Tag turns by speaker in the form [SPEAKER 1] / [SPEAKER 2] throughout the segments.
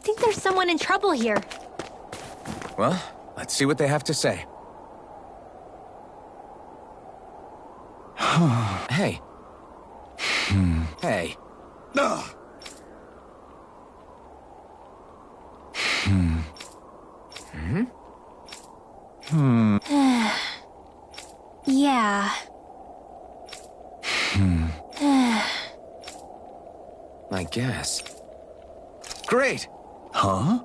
[SPEAKER 1] think there's someone in trouble here.
[SPEAKER 2] Well, let's see what they have to say. Hey. Hey.
[SPEAKER 1] Yeah.
[SPEAKER 2] I guess. Great!
[SPEAKER 1] Huh?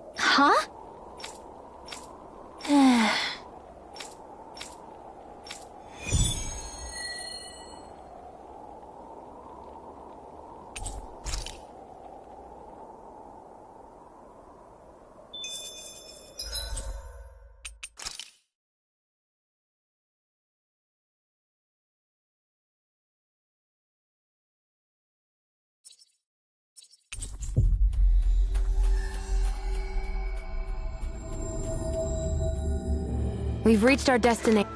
[SPEAKER 3] We've reached our destination.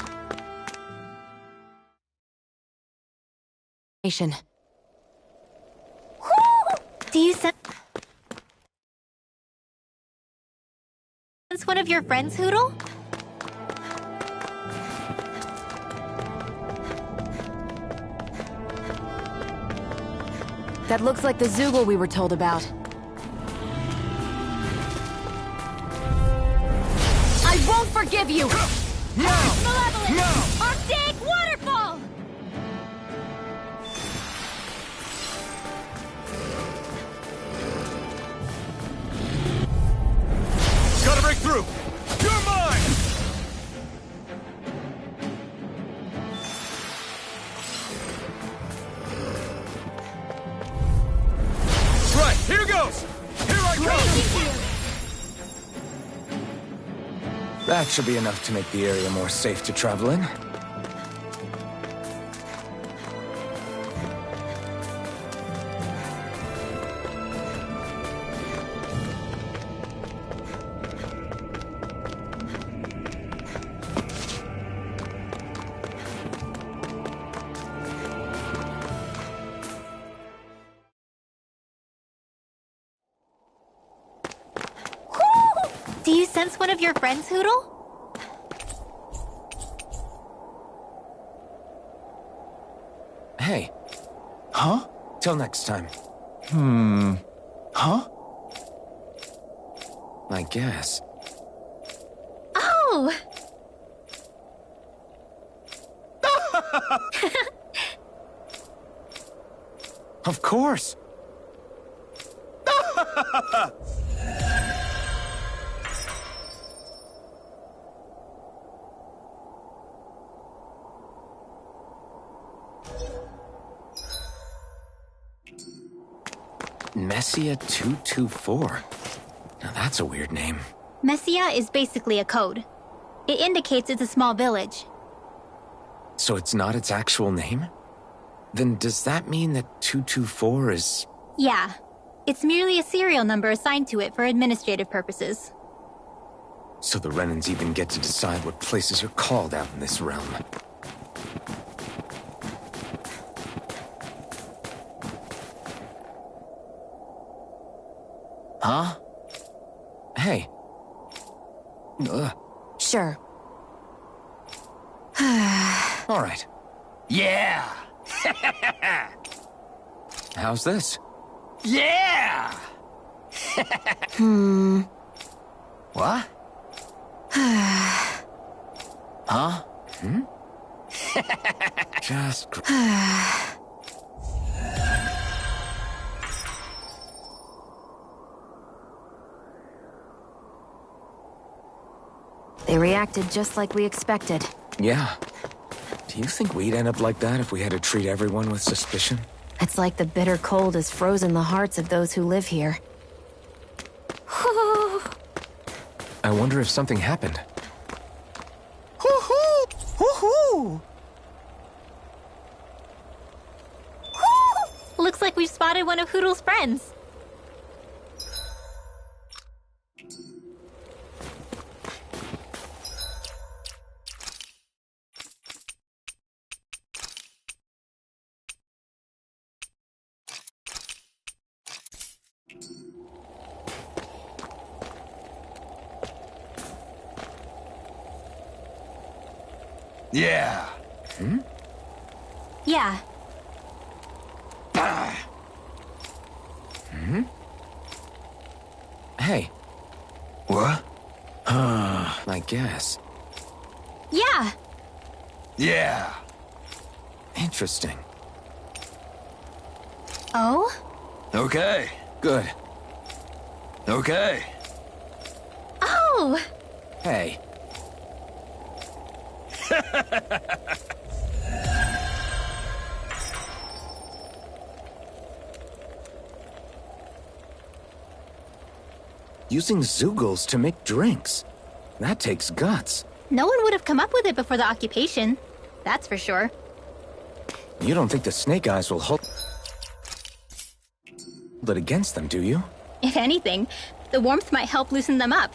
[SPEAKER 1] Do you sense one of your friends, Hoodle?
[SPEAKER 3] That looks like the Zoogle we were told about. I won't forgive you!
[SPEAKER 2] No!
[SPEAKER 1] Malevolent!
[SPEAKER 2] No!
[SPEAKER 1] Arctic waterfall!
[SPEAKER 2] Gotta break through! You're mine! Right, here goes! Here I come! That should be enough to make the area more safe to travel in.
[SPEAKER 1] Do you sense one of your friends, Hoodle?
[SPEAKER 2] Hey.
[SPEAKER 4] Huh?
[SPEAKER 2] Till next time.
[SPEAKER 4] Huh?
[SPEAKER 2] I guess.
[SPEAKER 1] Oh!
[SPEAKER 2] Of course! Messia 224. Now that's a weird name.
[SPEAKER 1] Messia is basically a code. It indicates it's a small village.
[SPEAKER 2] So it's not its actual name? Then does that mean that 224 is...
[SPEAKER 1] Yeah. It's merely a serial number assigned to it for administrative purposes.
[SPEAKER 2] So the Renans even get to decide what places are called out in this realm. Huh? Hey. Ugh.
[SPEAKER 3] Sure.
[SPEAKER 2] All right.
[SPEAKER 4] Yeah!
[SPEAKER 2] How's this?
[SPEAKER 4] Yeah! What?
[SPEAKER 2] Huh? Just...
[SPEAKER 3] They reacted just like we expected.
[SPEAKER 2] Yeah. Do you think we'd end up like that if we had to treat everyone with suspicion?
[SPEAKER 3] It's like the bitter cold has frozen the hearts of those who live here.
[SPEAKER 2] I wonder if something happened.
[SPEAKER 4] Hoo-hoo! Hoo-hoo!
[SPEAKER 1] Looks like we've spotted one of Hoodle's friends.
[SPEAKER 4] Yeah.
[SPEAKER 1] Yeah.
[SPEAKER 2] Hey,
[SPEAKER 4] What?
[SPEAKER 2] I guess.
[SPEAKER 1] Yeah.
[SPEAKER 4] Yeah.
[SPEAKER 2] Interesting.
[SPEAKER 1] Oh?
[SPEAKER 4] Okay.
[SPEAKER 2] Good.
[SPEAKER 4] Okay.
[SPEAKER 1] Oh!
[SPEAKER 2] Hey. Using Zeugles to make drinks. That takes guts.
[SPEAKER 1] No one would have come up with it before the occupation. That's for sure.
[SPEAKER 2] You don't think the Snake Eyes will hold it against them, do you?
[SPEAKER 1] If anything, the warmth might help loosen them up.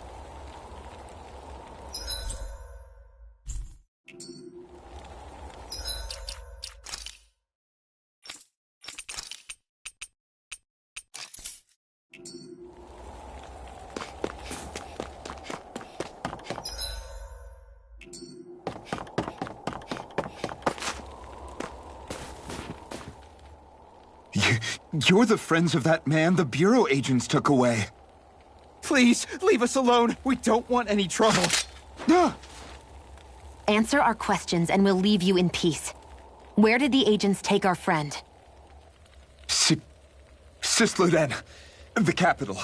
[SPEAKER 5] You're the friends of that man the Bureau agents took away.
[SPEAKER 6] Please, leave us alone. We don't want any trouble.
[SPEAKER 3] Answer our questions and we'll leave you in peace. Where did the agents take our friend?
[SPEAKER 5] Cisloden, the capital.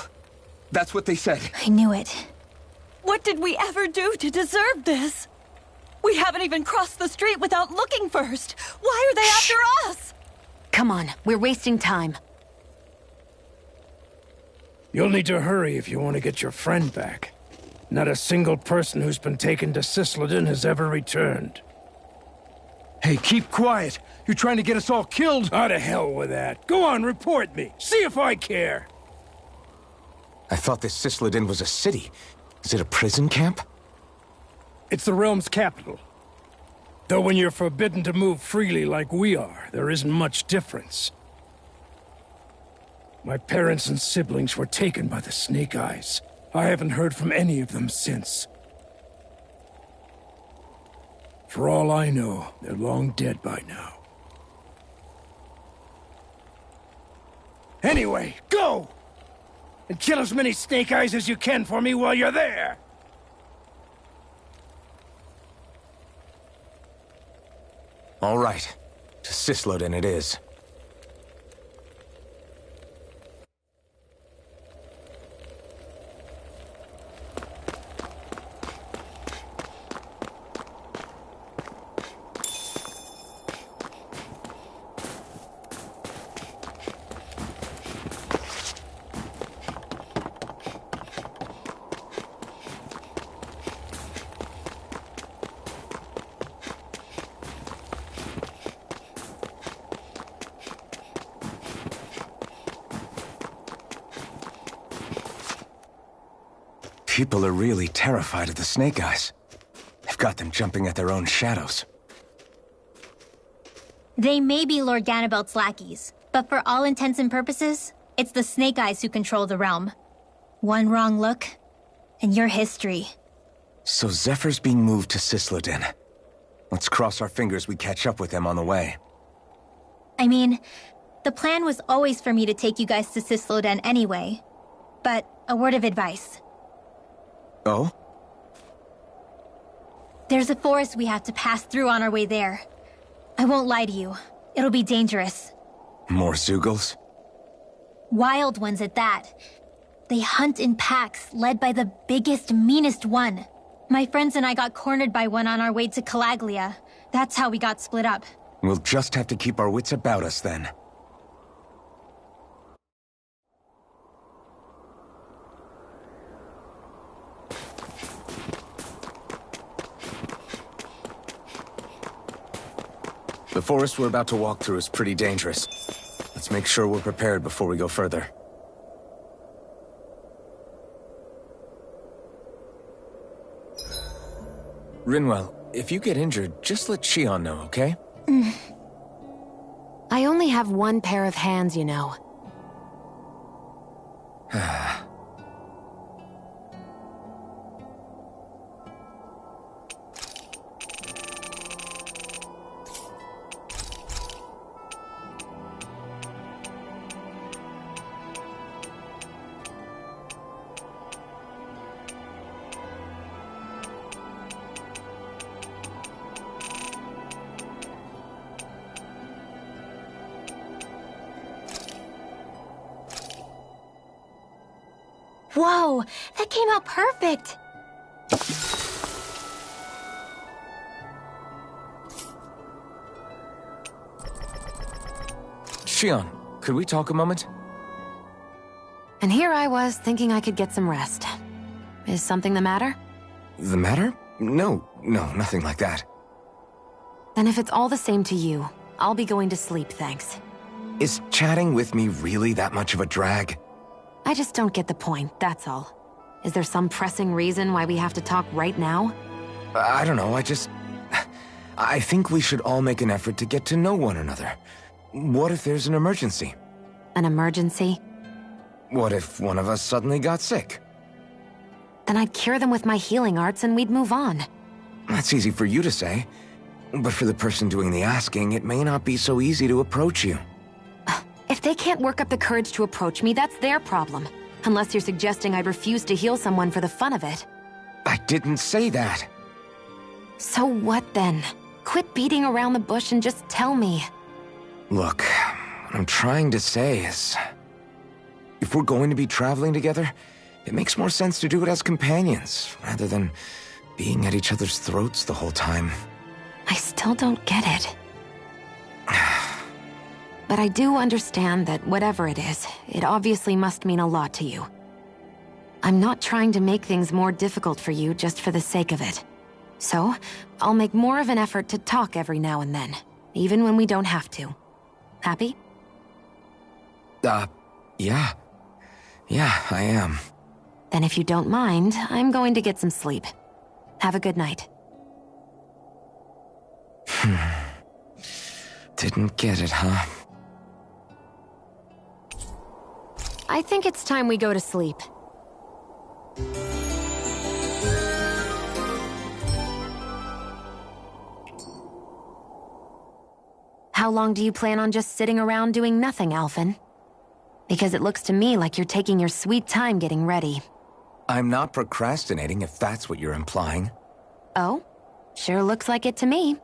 [SPEAKER 5] That's what they said.
[SPEAKER 1] I knew it.
[SPEAKER 7] What did we ever do to deserve this? We haven't even crossed the street without looking first. Why are they after us?
[SPEAKER 3] Come on, we're wasting time.
[SPEAKER 8] You'll need to hurry if you want to get your friend back. Not a single person who's been taken to Cisloden has ever returned.
[SPEAKER 6] Hey, keep quiet. You're trying to get us all killed.
[SPEAKER 8] Oh, to hell with that. Go on, report me. See if I care.
[SPEAKER 2] I thought this Cisloden was a city. Is it a prison camp?
[SPEAKER 8] It's the realm's capital. Though when you're forbidden to move freely like we are, there isn't much difference. My parents and siblings were taken by the Snake Eyes. I haven't heard from any of them since. For all I know, they're long dead by now. Anyway, go! And kill as many Snake Eyes as you can for me while you're there!
[SPEAKER 2] All right. To Cisloden it is. People are really terrified of the Snake Eyes. They've got them jumping at their own shadows.
[SPEAKER 1] They may be Lord Ganabelt's lackeys, but for all intents and purposes, it's the Snake Eyes who control the realm. One wrong look, and your history.
[SPEAKER 2] So Zephyr's being moved to Cisloden. Let's cross our fingers we catch up with them on the way.
[SPEAKER 1] I mean, the plan was always for me to take you guys to Cisloden anyway. But a word of advice.
[SPEAKER 2] Oh?
[SPEAKER 1] There's a forest we have to pass through on our way there. I won't lie to you. It'll be dangerous.
[SPEAKER 2] More Zeugles?
[SPEAKER 1] Wild ones at that. They hunt in packs, led by the biggest, meanest one. My friends and I got cornered by one on our way to Calaglia. That's how we got split up.
[SPEAKER 2] We'll just have to keep our wits about us then. The forest we're about to walk through is pretty dangerous. Let's make sure we're prepared before we go further. Rinwell, if you get injured, just let Shion know, okay?
[SPEAKER 3] I only have one pair of hands, you know.
[SPEAKER 1] Whoa, that came out perfect.
[SPEAKER 2] Shion, could we talk a moment?
[SPEAKER 3] And here I was thinking I could get some rest. Is something the matter?
[SPEAKER 2] The matter? No, nothing like that.
[SPEAKER 3] Then if it's all the same to you, I'll be going to sleep, thanks.
[SPEAKER 2] Is chatting with me really that much of a drag?
[SPEAKER 3] I just don't get the point, that's all. Is there some pressing reason why we have to talk right now?
[SPEAKER 2] I don't know, I think we should all make an effort to get to know one another. What if there's an emergency?
[SPEAKER 3] An emergency?
[SPEAKER 2] What if one of us suddenly got sick?
[SPEAKER 3] Then I'd cure them with my healing arts and we'd move on.
[SPEAKER 2] That's easy for you to say. But for the person doing the asking, it may not be so easy to approach you.
[SPEAKER 3] If they can't work up the courage to approach me, that's their problem. Unless you're suggesting I'd refuse to heal someone for the fun of it.
[SPEAKER 2] I didn't say that.
[SPEAKER 3] So what then? Quit beating around the bush and just tell me.
[SPEAKER 2] Look, what I'm trying to say is... if we're going to be traveling together, it makes more sense to do it as companions, rather than being at each other's throats the whole time.
[SPEAKER 3] I still don't get it. But I do understand that whatever it is, it obviously must mean a lot to you. I'm not trying to make things more difficult for you just for the sake of it. So, I'll make more of an effort to talk every now and then, even when we don't have to. Happy?
[SPEAKER 2] Yeah. Yeah, I am.
[SPEAKER 3] Then if you don't mind, I'm going to get some sleep. Have a good night.
[SPEAKER 2] Didn't get it, huh?
[SPEAKER 3] I think it's time we go to sleep. How long do you plan on just sitting around doing nothing, Alphen? Because it looks to me like you're taking your sweet time getting ready.
[SPEAKER 2] I'm not procrastinating, if that's what you're implying.
[SPEAKER 3] Oh? Sure looks like it to me.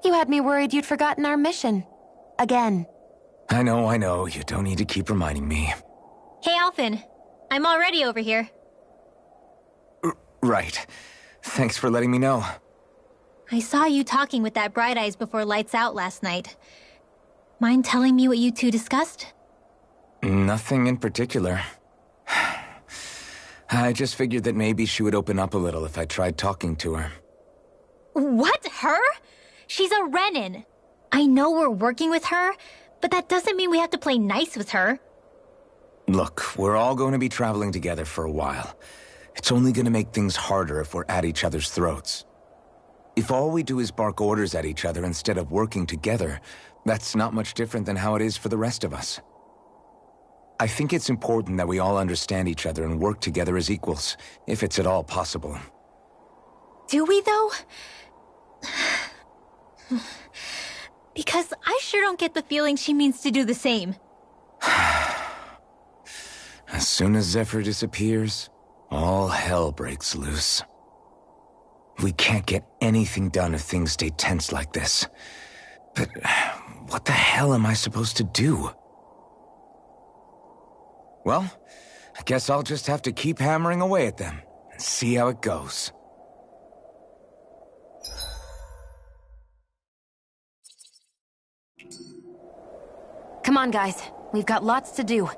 [SPEAKER 3] You had me worried you'd forgotten our mission. Again.
[SPEAKER 2] I know. You don't need to keep reminding me.
[SPEAKER 1] Hey, Alphen. I'm already over here.
[SPEAKER 2] Right. Thanks for letting me know.
[SPEAKER 1] I saw you talking with that Bright Eyes before lights out last night. Mind telling me what you two discussed?
[SPEAKER 2] Nothing in particular. I just figured that maybe she would open up a little if I tried talking to her.
[SPEAKER 1] What? Her? She's a Renin. I know we're working with her, but that doesn't mean we have to play nice with her.
[SPEAKER 2] Look, we're all going to be traveling together for a while. It's only going to make things harder if we're at each other's throats. If all we do is bark orders at each other instead of working together, that's not much different than how it is for the rest of us. I think it's important that we all understand each other and work together as equals, if it's at all possible.
[SPEAKER 1] Do we, though? Because I sure don't get the feeling she means to do the same.
[SPEAKER 2] As soon as Zephyr disappears, all hell breaks loose. We can't get anything done if things stay tense like this. But what the hell am I supposed to do? Well, I guess I'll just have to keep hammering away at them and see how it goes.
[SPEAKER 3] Come on, guys. We've got lots to do.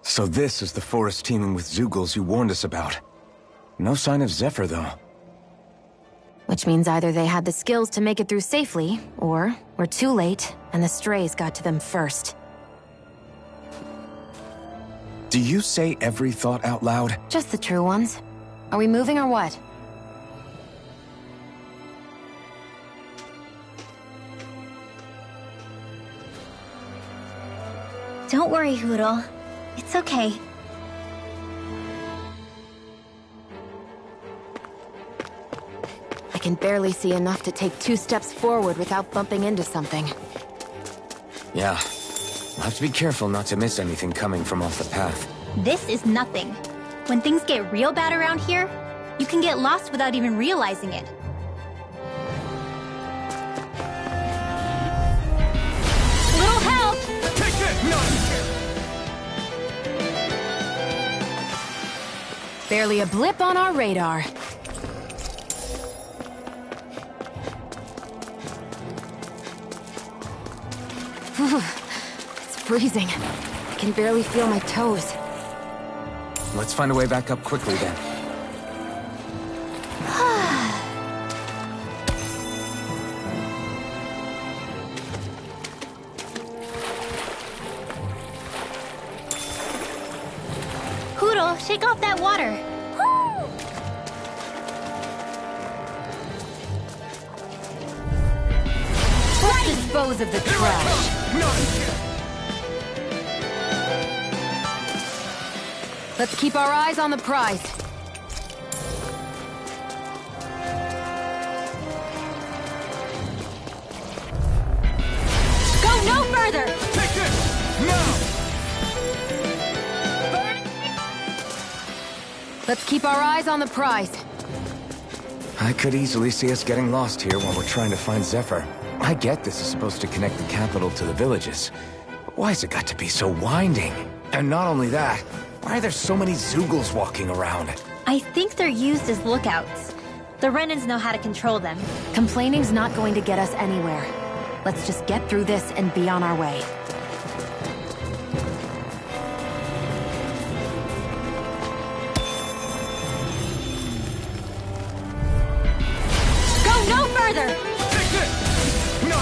[SPEAKER 2] So this is the forest teeming with Zeugles you warned us about. No sign of Zephyr, though.
[SPEAKER 3] Which means either they had the skills to make it through safely, or we're too late, and the strays got to them first.
[SPEAKER 2] Do you say every thought out loud?
[SPEAKER 3] Just the true ones. Are we moving or what?
[SPEAKER 1] Don't worry, Hootle. It's okay.
[SPEAKER 3] I can barely see enough to take 2 steps forward without bumping into something.
[SPEAKER 2] Yeah, We'll have to be careful not to miss anything coming from off the path.
[SPEAKER 1] This is nothing. When things get real bad around here, you can get lost without even realizing it. Little help!
[SPEAKER 6] Take this! No!
[SPEAKER 3] Barely a blip on our radar. It's freezing. I can barely feel my toes.
[SPEAKER 2] Let's find a way back up quickly then.
[SPEAKER 1] Poodle, shake off that water.
[SPEAKER 3] Let's dispose of the trash. Let's keep our eyes on the prize.
[SPEAKER 1] Go no further!
[SPEAKER 6] Take this! Now!
[SPEAKER 3] Let's keep our eyes on the prize.
[SPEAKER 2] I could easily see us getting lost here while we're trying to find Zephyr. I get this is supposed to connect the capital to the villages. But why's it got to be so winding? And not only that, why are there so many Zoogles walking around?
[SPEAKER 1] I think they're used as lookouts. The Renans know how to control them.
[SPEAKER 3] Complaining's not going to get us anywhere. Let's just get through this and be on our way.
[SPEAKER 1] Go no further!
[SPEAKER 6] Take this! No!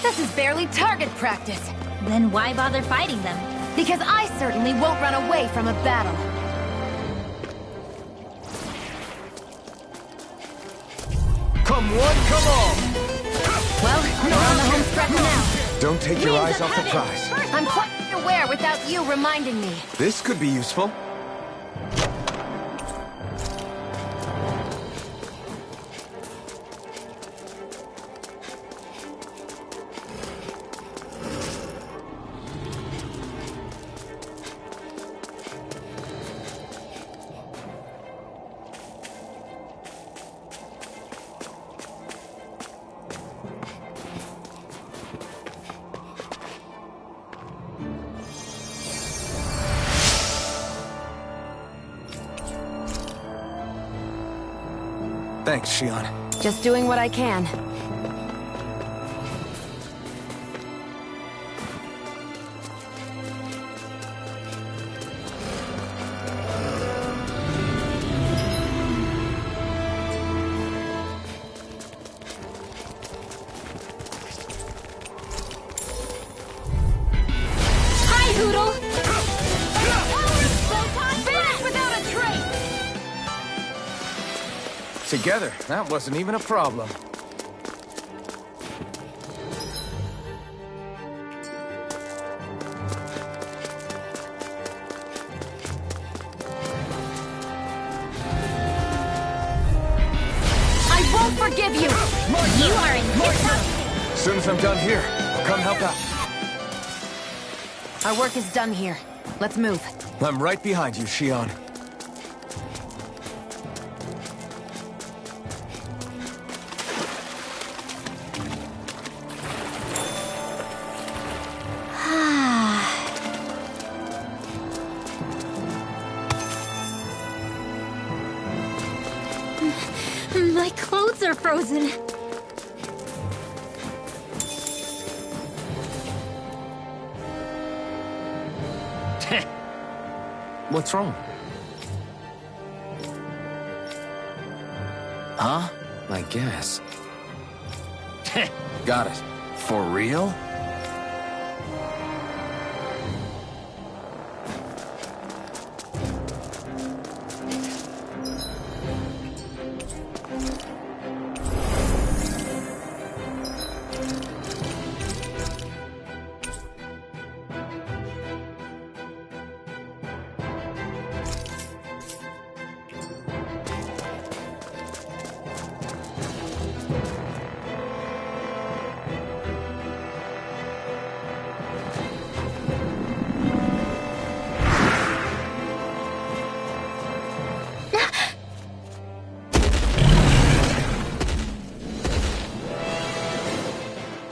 [SPEAKER 3] This is barely target practice.
[SPEAKER 1] Then why bother fighting them?
[SPEAKER 3] Because I certainly won't run away from a battle.
[SPEAKER 6] Come one, come all!
[SPEAKER 3] Well, we're on the home stretch now.
[SPEAKER 2] Don't take your eyes off the prize.
[SPEAKER 3] I'm quite aware without you reminding me.
[SPEAKER 2] This could be useful. Thanks, Shion.
[SPEAKER 3] Just doing what I can.
[SPEAKER 1] Hi, Hoodle!
[SPEAKER 3] Vanish without a trace!
[SPEAKER 2] Together, that wasn't even a problem.
[SPEAKER 3] I won't forgive you!
[SPEAKER 1] You are in his house!
[SPEAKER 2] As soon as I'm done here, I'll come help out.
[SPEAKER 3] Our work is done here. Let's move.
[SPEAKER 2] I'm right behind you, Shion.
[SPEAKER 1] My clothes are frozen.
[SPEAKER 2] What's wrong?
[SPEAKER 4] Huh?
[SPEAKER 2] I guess. Got it.
[SPEAKER 4] For real?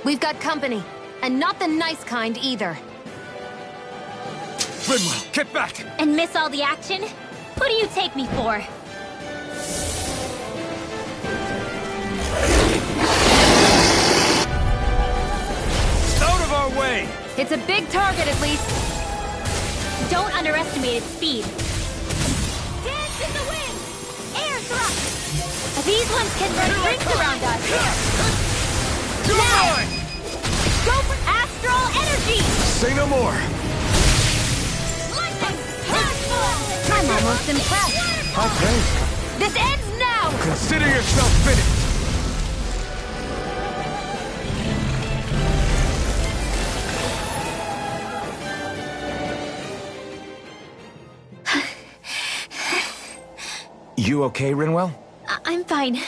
[SPEAKER 3] We've got company, and not the nice kind either.
[SPEAKER 6] Rinwell, get back!
[SPEAKER 1] And miss all the action? Who do you take me for?
[SPEAKER 6] Out of our way!
[SPEAKER 3] It's a big target, at least.
[SPEAKER 1] Don't underestimate its speed. Dance in the wind! Air thrust! These ones can run rings around us. Now! Go for astral energy!
[SPEAKER 6] Say no more!
[SPEAKER 1] Lightning! I'm almost impressed.
[SPEAKER 6] High praise.
[SPEAKER 3] This ends now!
[SPEAKER 6] Consider yourself finished!
[SPEAKER 2] You okay, Rinwell?
[SPEAKER 1] I'm fine.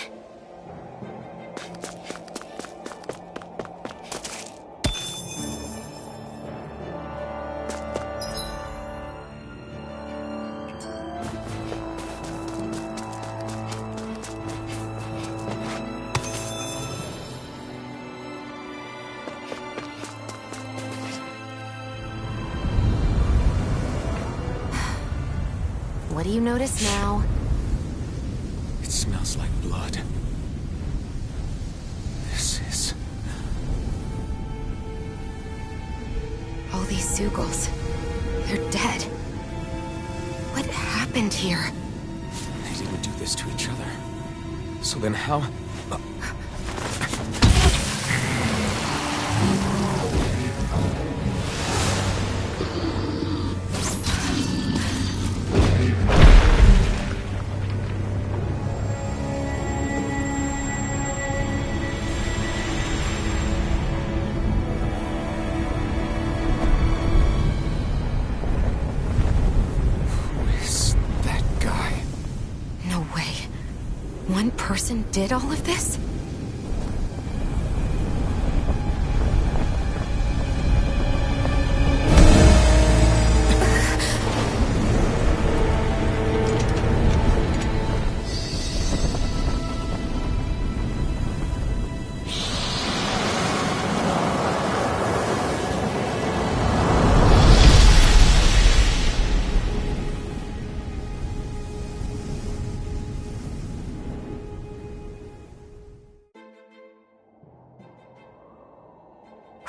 [SPEAKER 3] What do you notice now?
[SPEAKER 2] It smells like blood. This is...
[SPEAKER 3] All these Zeugles. They're dead. What happened here?
[SPEAKER 2] They didn't do this to each other. So then how...
[SPEAKER 3] One person did all of this?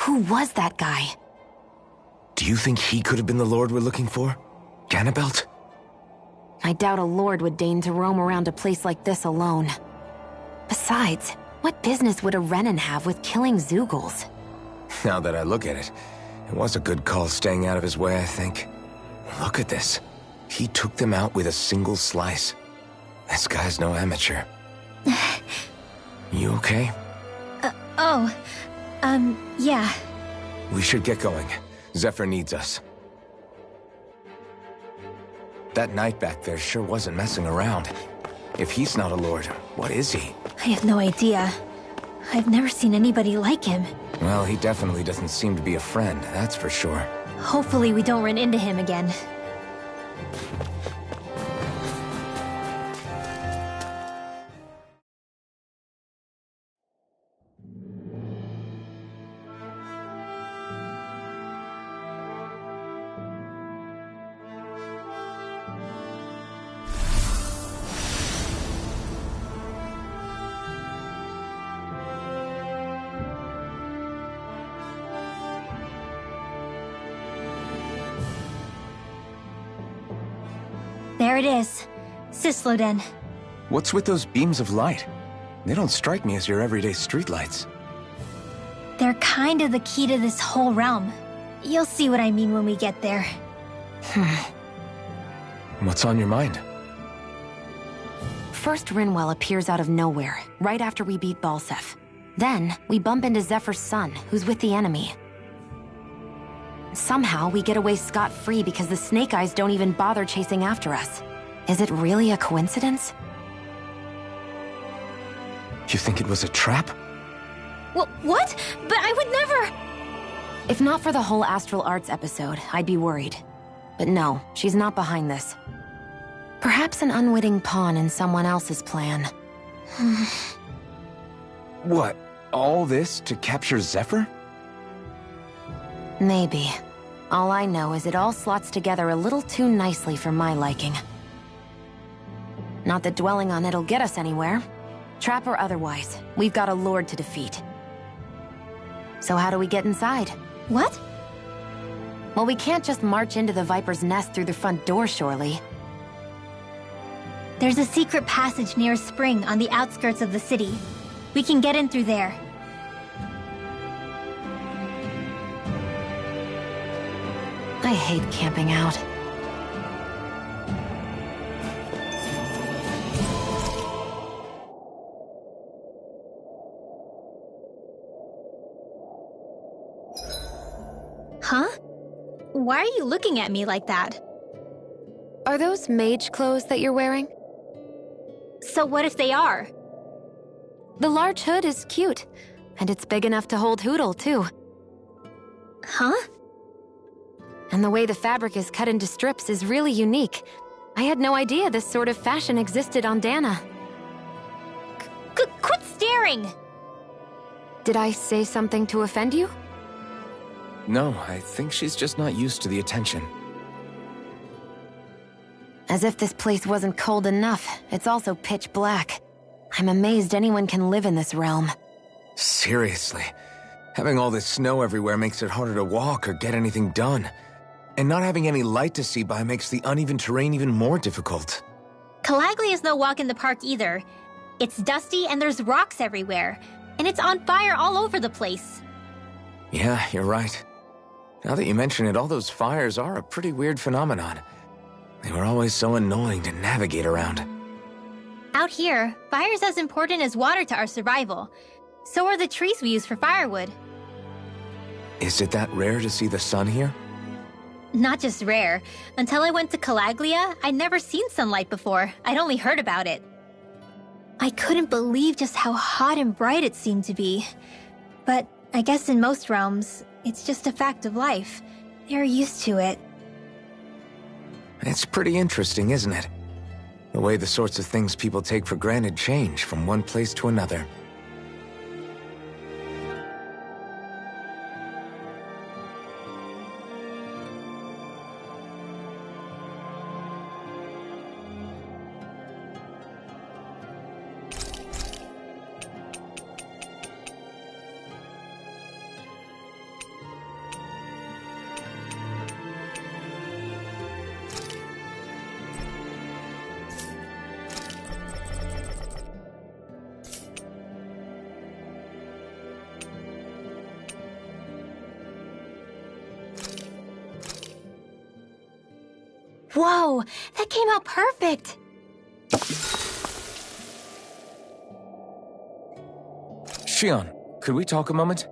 [SPEAKER 3] Who was that guy?
[SPEAKER 2] Do you think he could have been the Lord we're looking for? Ganabelt?
[SPEAKER 3] I doubt a lord would deign to roam around a place like this alone. Besides, what business would a Renan have with killing Zeugles?
[SPEAKER 2] Now that I look at it, it was a good call staying out of his way, I think. Look at this. He took them out with a single slice. This guy's no amateur. You okay?
[SPEAKER 1] Yeah.
[SPEAKER 2] We should get going. Zephyr needs us. That knight back there sure wasn't messing around. If he's not a lord, what is he?
[SPEAKER 1] I have no idea. I've never seen anybody like him.
[SPEAKER 2] Well, he definitely doesn't seem to be a friend, that's for sure.
[SPEAKER 1] Hopefully we don't run into him again. There it is. Sisloden.
[SPEAKER 2] What's with those beams of light? They don't strike me as your everyday streetlights.
[SPEAKER 1] They're kind of the key to this whole realm. You'll see what I mean when we get there.
[SPEAKER 2] What's on your mind?
[SPEAKER 3] First, Rinwell appears out of nowhere, right after we beat Balseph. Then, we bump into Zephyr's son, who's with the enemy. Somehow, we get away scot-free because the Snake Eyes don't even bother chasing after us. Is it really a coincidence?
[SPEAKER 2] You think it was a trap?
[SPEAKER 1] What? But I would never...
[SPEAKER 3] If not for the whole Astral Arts episode, I'd be worried. But no, she's not behind this. Perhaps an unwitting pawn in someone else's plan.
[SPEAKER 2] What? All this to capture Zephyr?
[SPEAKER 3] Maybe. All I know is it all slots together a little too nicely for my liking. Not that dwelling on it'll get us anywhere. Trap or otherwise, we've got a lord to defeat. So how do we get inside?
[SPEAKER 1] What?
[SPEAKER 3] Well, we can't just march into the Viper's nest through the front door, surely.
[SPEAKER 1] There's a secret passage near a spring on the outskirts of the city. We can get in through there.
[SPEAKER 3] I hate camping out.
[SPEAKER 1] Huh? Why are you looking at me like that?
[SPEAKER 3] Are those mage clothes that you're wearing?
[SPEAKER 1] So what if they are?
[SPEAKER 3] The large hood is cute, and it's big enough to hold Hootle, too.
[SPEAKER 1] Huh?
[SPEAKER 3] And the way the fabric is cut into strips is really unique. I had no idea this sort of fashion existed on Dana.
[SPEAKER 1] Quit staring!
[SPEAKER 3] Did I say something to offend you?
[SPEAKER 2] No, I think she's just not used to the attention.
[SPEAKER 3] As if this place wasn't cold enough, it's also pitch black. I'm amazed anyone can live in this realm.
[SPEAKER 2] Seriously. Having all this snow everywhere makes it harder to walk or get anything done. And not having any light to see by makes the uneven terrain even more difficult.
[SPEAKER 1] Calaglia is no walk in the park either. It's dusty and there's rocks everywhere. And it's on fire all over the place.
[SPEAKER 2] Yeah, you're right. Now that you mention it, all those fires are a pretty weird phenomenon. They were always so annoying to navigate around.
[SPEAKER 1] Out here, fire's as important as water to our survival. So are the trees we use for firewood.
[SPEAKER 2] Is it that rare to see the sun here?
[SPEAKER 1] Not just rare. Until I went to Calaglia, I'd never seen sunlight before. I'd only heard about it. I couldn't believe just how hot and bright it seemed to be. But I guess in most realms, it's just a fact of life. They're used to it.
[SPEAKER 2] It's pretty interesting, isn't it? The way the sorts of things people take for granted change from one place to another.
[SPEAKER 1] Whoa, that came out perfect!
[SPEAKER 2] Shion, could we talk a moment?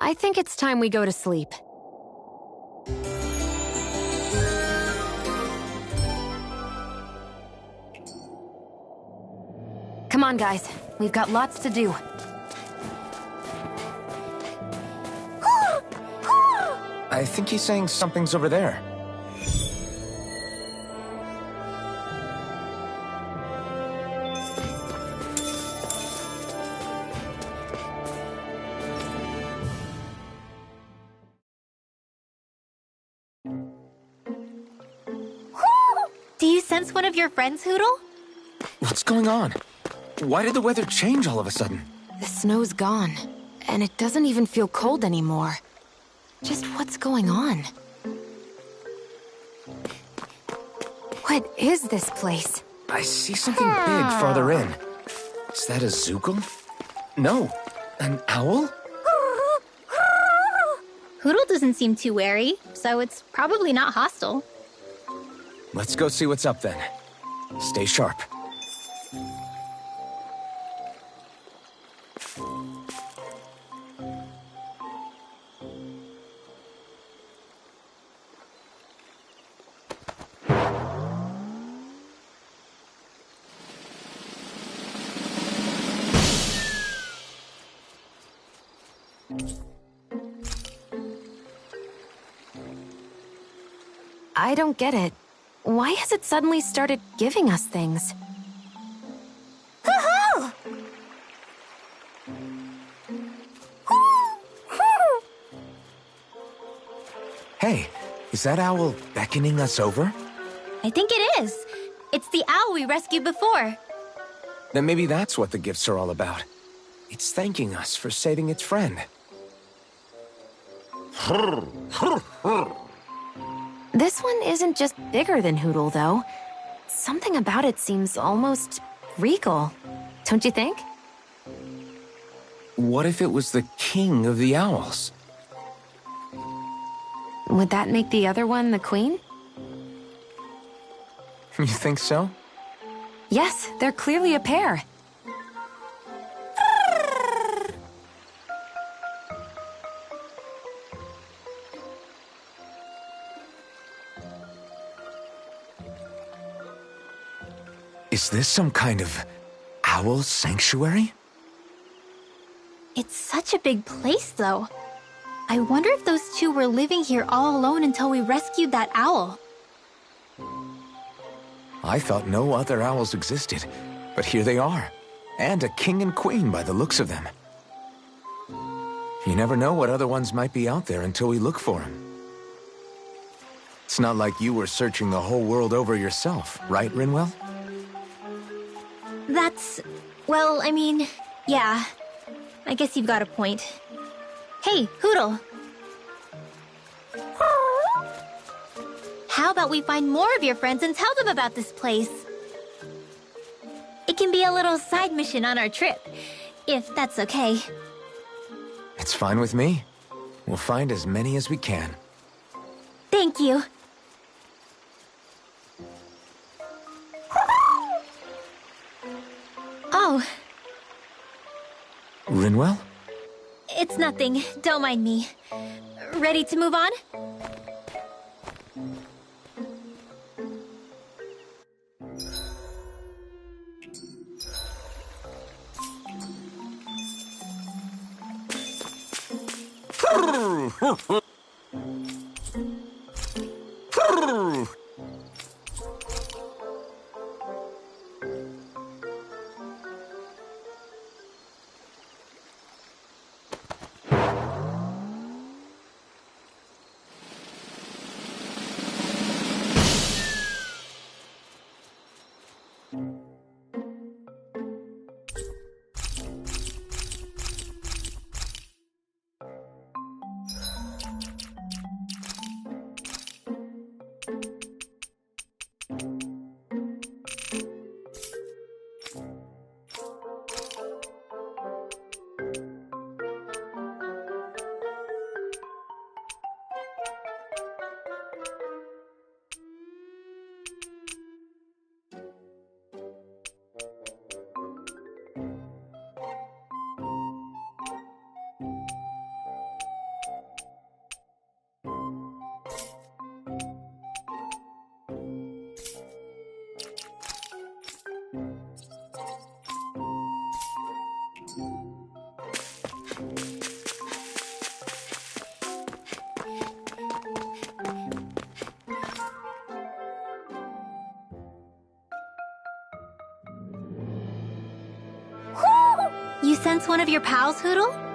[SPEAKER 3] I think it's time we go to sleep. Come on, guys. We've got lots to do.
[SPEAKER 2] I think he's saying something's over there.
[SPEAKER 1] Do you sense one of your friends, Hootle?
[SPEAKER 2] What's going on? Why did the weather change all of a sudden?
[SPEAKER 3] The snow's gone, and it doesn't even feel cold anymore. Just what's going on? What is this place?
[SPEAKER 2] I see something big farther in. Is that a Zoogle? No, an owl?
[SPEAKER 1] Hootle doesn't seem too wary, so it's probably not hostile.
[SPEAKER 2] Let's go see what's up then. Stay sharp.
[SPEAKER 3] I don't get it. Why has it suddenly started giving us things?
[SPEAKER 1] Woohoo!
[SPEAKER 2] Hey, is that owl beckoning us over?
[SPEAKER 1] I think it is. It's the owl we rescued before.
[SPEAKER 2] Then maybe that's what the gifts are all about. It's thanking us for saving its friend.
[SPEAKER 3] This one isn't just bigger than Hootle, though. Something about it seems almost regal. Don't you think?
[SPEAKER 2] What if it was the king of the owls?
[SPEAKER 3] Would that make the other one the queen?
[SPEAKER 2] You think so?
[SPEAKER 3] Yes, they're clearly a pair.
[SPEAKER 2] Is this some kind of owl sanctuary?
[SPEAKER 1] It's such a big place, though. I wonder if those two were living here all alone until we rescued that owl.
[SPEAKER 2] I thought no other owls existed, but here they are. And a king and queen by the looks of them. You never know what other ones might be out there until we look for them. It's not like you were searching the whole world over yourself, right, Rinwell?
[SPEAKER 1] That's... well, I mean, yeah. I guess you've got a point. Hey, Hootle. How about we find more of your friends and tell them about this place? It can be a little side mission on our trip, if that's okay.
[SPEAKER 2] It's fine with me. We'll find as many as we can.
[SPEAKER 1] Thank you. Oh,
[SPEAKER 2] Rinwell?
[SPEAKER 1] it's nothing. Don't mind me. Ready to move on? You sense one of your pals, Hootle?